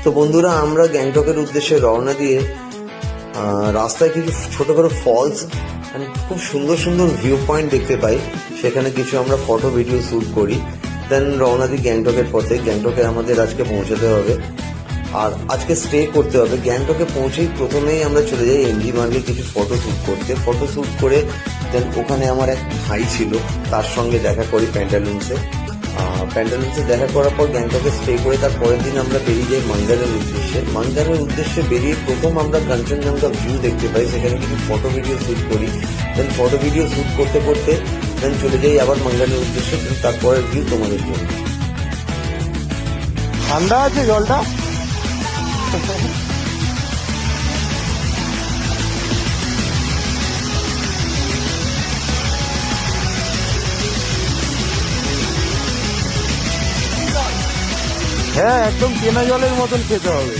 তো বন্ধুরা, আমরা গ্যাংটকের উদ্দেশ্যে রওনা দিয়ে রাস্তায় কিছু ছোটখাটো ফলস অ্যান্ড খুব সুন্দর সুন্দর ভিউ পয়েন্ট দেখতে পাই। সেখানে কিছু আমরা ফটো ভিডিও শ্যুট করি, দেন রওনা দিই গ্যাংটকের পথে। গ্যাংটকে আমাদের আজকে পৌঁছাতে হবে আর আজকে স্টে করতে হবে। গ্যাংটকে পৌঁছেই প্রথমেই আমরা চলে যাই এমজি মার্গে কিছু ফটো শ্যুট করতে। ফটো শ্যুট করে দেন ওখানে আমার এক ভাই ছিল, তার সঙ্গে দেখা করি প্যান্টালুন্সে। প্যান্টালুন্সে দেখা করার পর গ্যাংটকে স্টে করে তার পরের দিন আমরা বেরিয়ে যাই মাঙ্গানের উদ্দেশ্যে। মাঙ্গানের উদ্দেশ্যে বেরিয়ে প্রথম আমরা কাঞ্চনজঙ্ঘা ভিউ দেখতে পাই, সেখানে কিছু ফটো ভিডিও শ্যুট করি। দেন ফটো ভিডিও শ্যুট করতে করতে দেন চলে যাই আবার মাঙ্গানের উদ্দেশ্যে। তারপরের ভিউ তোমাদের জন্য। ঠান্ডা আছে জলটা। হ্যাঁ, একদম কেনা জলের মতন খেতে হবে।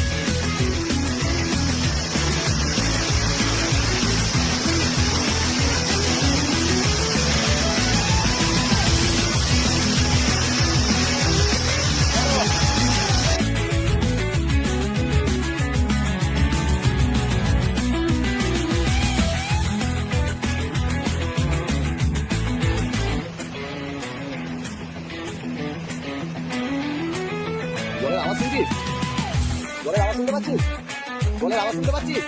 জলের আওয়াজ শুনছিস? জলের আওয়াজ শুনতে পাচ্ছিস? জলের আওয়াজ শুনতে পাচ্ছিস?